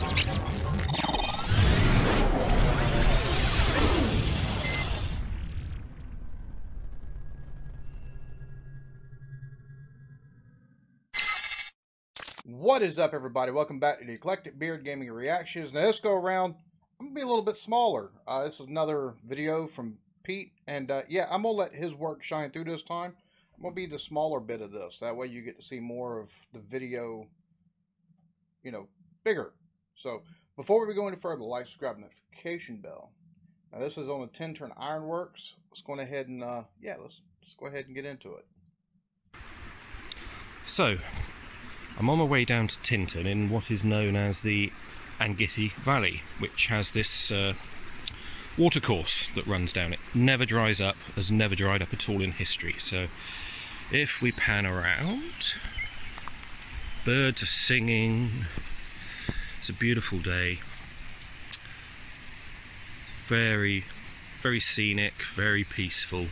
What is up, everybody? Welcome back to the Eclectic Beard Gaming Reactions. Now, this go around, I'm gonna be a little bit smaller. This is another video from Pete, and yeah, I'm gonna let his work shine through this time. I'm gonna be the smaller bit of this. That way, you get to see more of the video, you know, bigger. So, before we go any further, like, subscribe, notification bell. Now, this is on the 10 Turn Ironworks. Let's go ahead and yeah, let's go ahead and get into it. So, I'm on my way down to Tintern in what is known as the Angithi Valley, which has this watercourse that runs down it. Never dries up, has never dried up at all in history. So if we pan around, birds are singing, it's a beautiful day, very, very scenic, very peaceful,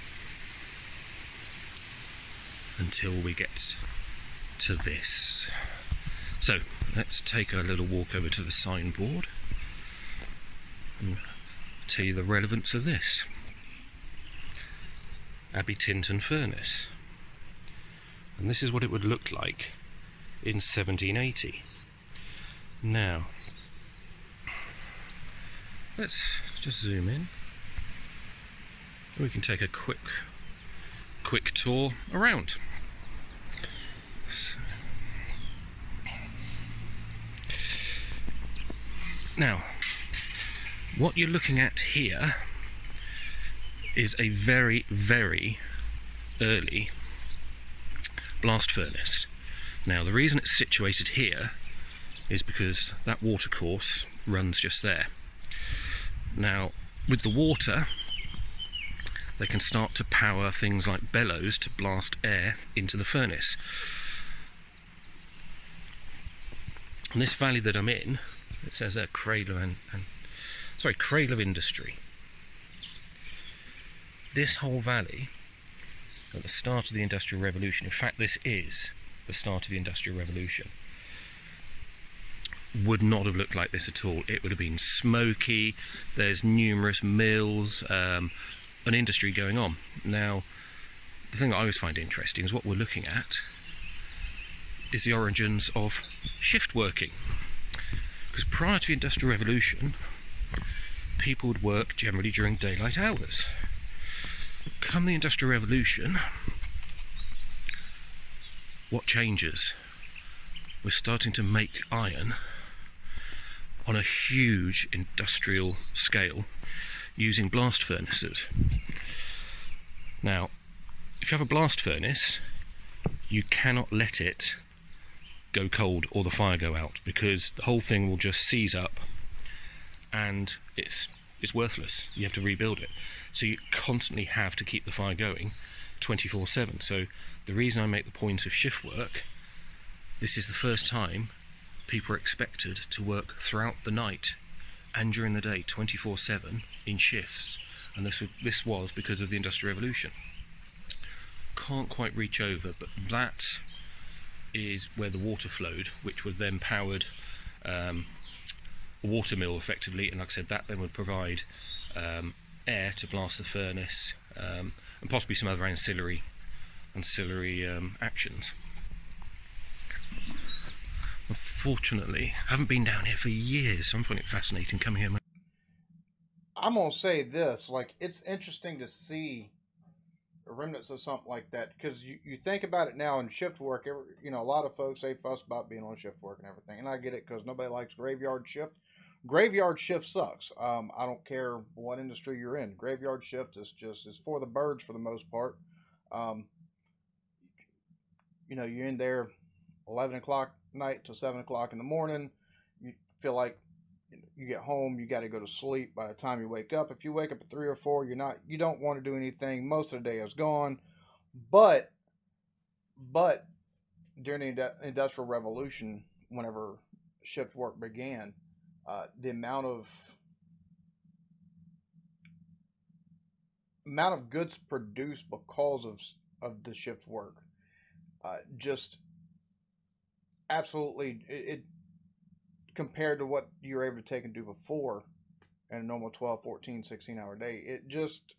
until we get to this. So let's take a little walk over to the signboard and tell you the relevance of this. Abbey Tintern Furnace, and this is what it would look like in 1780. Now let's just zoom in. We can take a quick tour around. Now, what you're looking at here is a very, very early blast furnace. Now, the reason it's situated here is because that watercourse runs just there. Now, with the water, they can start to power things like bellows to blast air into the furnace. And this valley that I'm in, it says a cradle cradle of industry. This whole valley, at the start of the Industrial Revolution, in fact this is the start of the Industrial Revolution, would not have looked like this at all. It would have been smoky, there's numerous mills, an industry going on. Now, the thing that I always find interesting is what we're looking at is the origins of shift working. Because prior to the Industrial Revolution, people would work generally during daylight hours. Come the Industrial Revolution, what changes? We're starting to make iron on a huge industrial scale using blast furnaces. Now, if you have a blast furnace, you cannot let it go cold or the fire go out, because the whole thing will just seize up and it's worthless. You have to rebuild it. So you constantly have to keep the fire going 24/7. So the reason I make the point of shift work, this is the first time people are expected to work throughout the night and during the day 24/7 in shifts, and this was because of the Industrial Revolution. Can't quite reach over, but that is where the water flowed, which would then powered a water mill effectively, and like I said, that then would provide air to blast the furnace, and possibly some other ancillary actions. Unfortunately, I haven't been down here for years, so I'm finding it fascinating coming here. I'm gonna say this, like, it's interesting to see remnants of something like that, because you think about it now in shift work. You know, a lot of folks, they fuss about being on shift work and everything, and I get it, because nobody likes graveyard shift. Graveyard shift sucks. I don't care what industry you're in. Graveyard shift is for the birds for the most part. You know, you're in there 11 o'clock night till 7 o'clock in the morning. You feel like you get home, you got to go to sleep by the time you wake up. If you wake up at 3 or 4, you don't want to do anything. Most of the day is gone. But during the Industrial Revolution, whenever shift work began, the amount of goods produced because of the shift work, just absolutely, it compared to what you were able to take and do before in a normal 12, 14, 16-hour day. It just,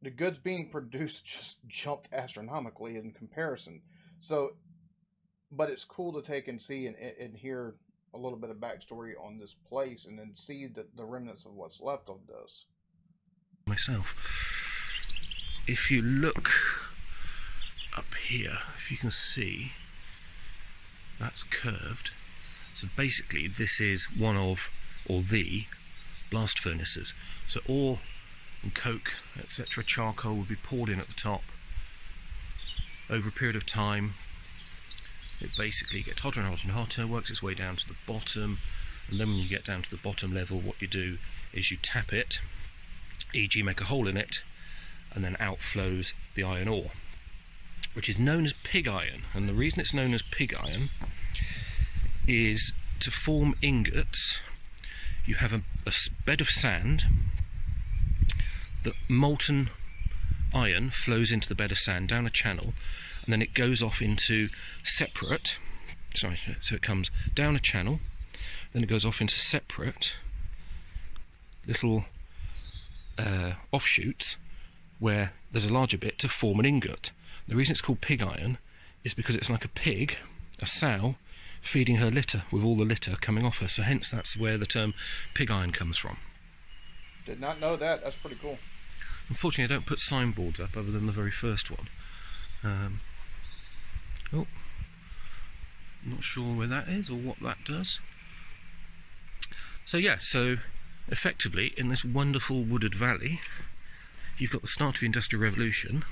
the goods being produced just jumped astronomically in comparison. So, but it's cool to take and see and hear a little bit of backstory on this place, and then see the remnants of what's left of this. Myself, if you look up here, if you can see, that's curved. So basically this is one of, or the, blast furnaces. So ore and coke, etc., charcoal would be poured in at the top. Over a period of time, it basically gets hotter and hotter and hotter, works its way down to the bottom, and then when you get down to the bottom level, what you do is you tap it, e.g. make a hole in it, and then outflows the iron ore, which is known as pig iron. And the reason it's known as pig iron is to form ingots, you have a bed of sand, the molten iron flows into the bed of sand down a channel, and then it goes off into separate, so it comes down a channel, then it goes off into separate little offshoots where there's a larger bit to form an ingot. The reason it's called pig iron is because it's like a pig, a sow, feeding her litter with all the litter coming off her, so hence that's where the term pig iron comes from. Did not know that. That's pretty cool. Unfortunately I don't put signboards up other than the very first one. Oh, not sure where that is or what that does. So yeah, so effectively in this wonderful wooded valley you've got the start of the Industrial Revolution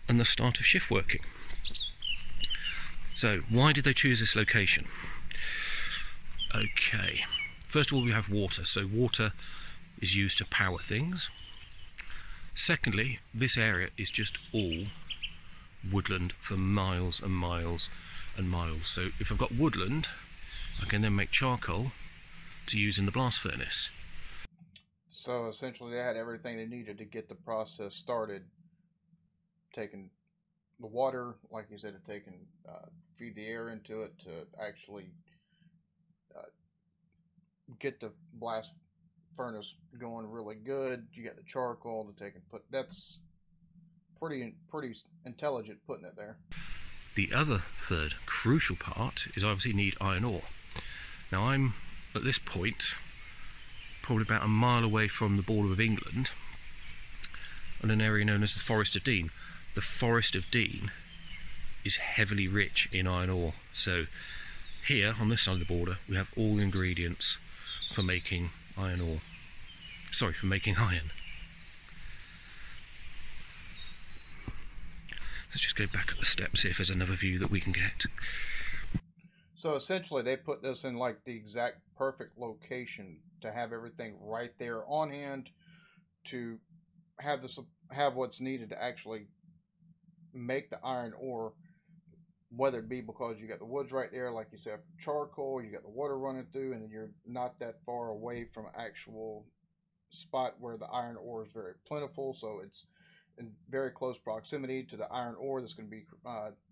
and the start of shift working. So why did they choose this location? Okay, first of all we have water, so water is used to power things. Secondly, this area is just all woodland for miles and miles and miles. So if I've got woodland, I can then make charcoal to use in the blast furnace. So essentially they had everything they needed to get the process started. Taking the water, like you said, to feed the air into it to actually get the blast furnace going really good. You got the charcoal to take and put. That's pretty intelligent putting it there. The other third crucial part is obviously need iron ore. Now I'm at this point probably about a mile away from the border of England in an area known as the Forest of Dean. The Forest of Dean is heavily rich in iron ore. So here on this side of the border we have all the ingredients for making iron ore. Sorry, for making iron. Let's just go back up the steps, see if there's another view that we can get. So essentially they put this in like the exact perfect location to have everything right there on hand, to have what's needed to actually make the iron ore, whether it be because you got the woods right there, like you said, for charcoal, you got the water running through, and you're not that far away from actual spot where the iron ore is very plentiful, so it's in very close proximity to the iron ore that's going to be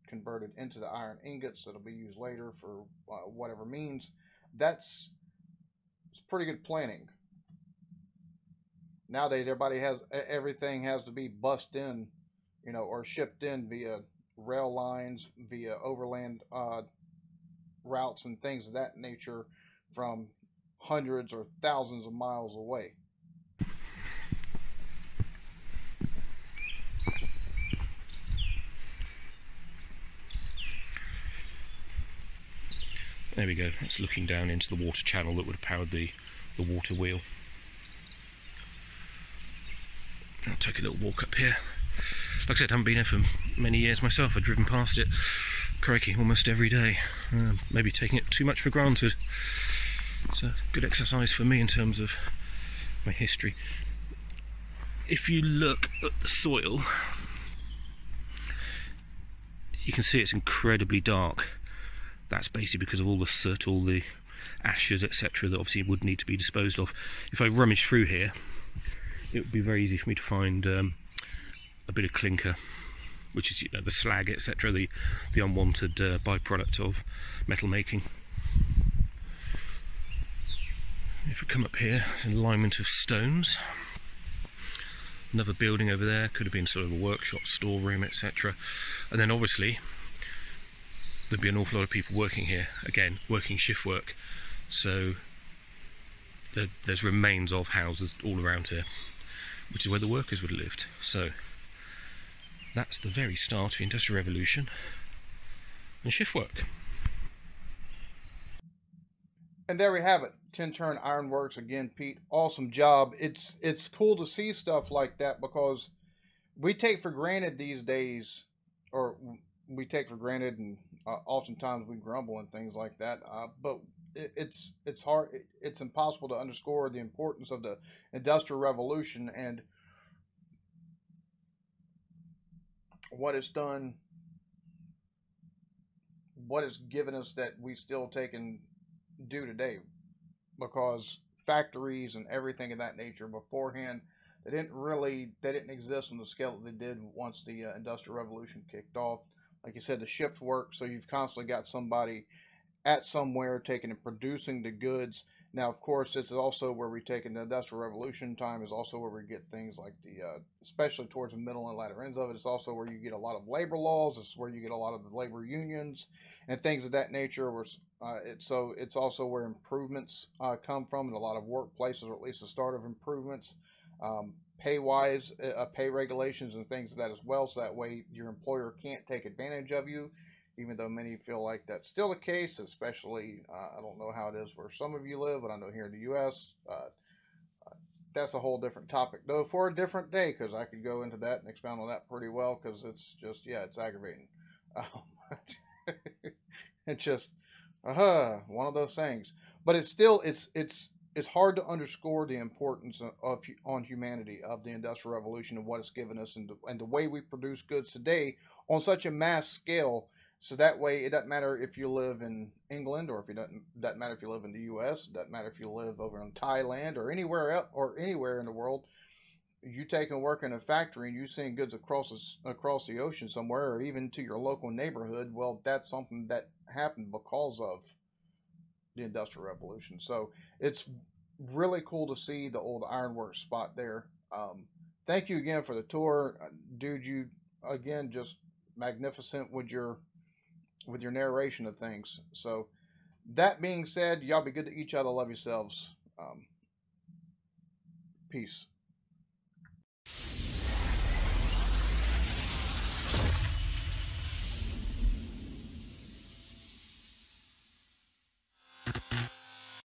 converted into the iron ingots that'll be used later for whatever means. It's pretty good planning. Nowadays everything has to be bussed in, or shipped in via rail lines, via overland routes and things of that nature from hundreds or thousands of miles away. There we go, it's looking down into the water channel that would have powered the water wheel. I'll take a little walk up here. Like I said, I haven't been here for many years myself. I've driven past it, crikey, almost every day. Maybe taking it too much for granted. It's a good exercise for me in terms of my history. If you look at the soil, you can see it's incredibly dark. That's basically because of all the soot, all the ashes, etc. that obviously would need to be disposed of. If I rummage through here, it would be very easy for me to find a bit of clinker. which is, you know, the slag, etc., the unwanted byproduct of metal making. If we come up here, it's an alignment of stones. Another building over there, could have been sort of a workshop, storeroom, etc. And then obviously there'd be an awful lot of people working here, again, working shift work. So there's remains of houses all around here, which is where the workers would have lived. So that's the very start of the Industrial Revolution and shift work. And there we have it. Tintern Ironworks again, Pete. Awesome job. It's cool to see stuff like that because we take for granted these days, or we take for granted, and oftentimes we grumble and things like that. But it's hard. It's impossible to underscore the importance of the Industrial Revolution and what it's done, what it's given us that we still take and do today, because factories and everything of that nature beforehand, they didn't exist on the scale that they did once the Industrial Revolution kicked off. Like you said, the shift work, so you've constantly got somebody at somewhere taking and producing the goods. Now, of course, it's also where we take in the Industrial Revolution time is also where we get things like the, especially towards the middle and latter ends of it. It's also where you get a lot of labor laws. It's where you get a lot of the labor unions and things of that nature. Where so it's also where improvements come from, and a lot of workplaces, or at least the start of improvements, pay-wise, pay regulations and things of that as well. So that way your employer can't take advantage of you, even though many feel like that's still the case, especially, I don't know how it is where some of you live, but I know here in the U.S., that's a whole different topic, though, for a different day, because I could go into that and expound on that pretty well, because it's just, yeah, it's aggravating. It's just, one of those things. But it's still, it's hard to underscore the importance of on humanity of the Industrial Revolution and what it's given us, and the way we produce goods today on such a mass scale. So that way, it doesn't matter if you live in England, or if it doesn't matter if you live in the U.S. It doesn't matter if you live over in Thailand or anywhere else, or anywhere in the world. You take and work in a factory and you send goods across the ocean somewhere, or even to your local neighborhood. Well, that's something that happened because of the Industrial Revolution. So it's really cool to see the old ironworks spot there. Thank you again for the tour, dude. You again just magnificent with your narration of things. So that being said, y'all be good to each other. Love yourselves. Peace.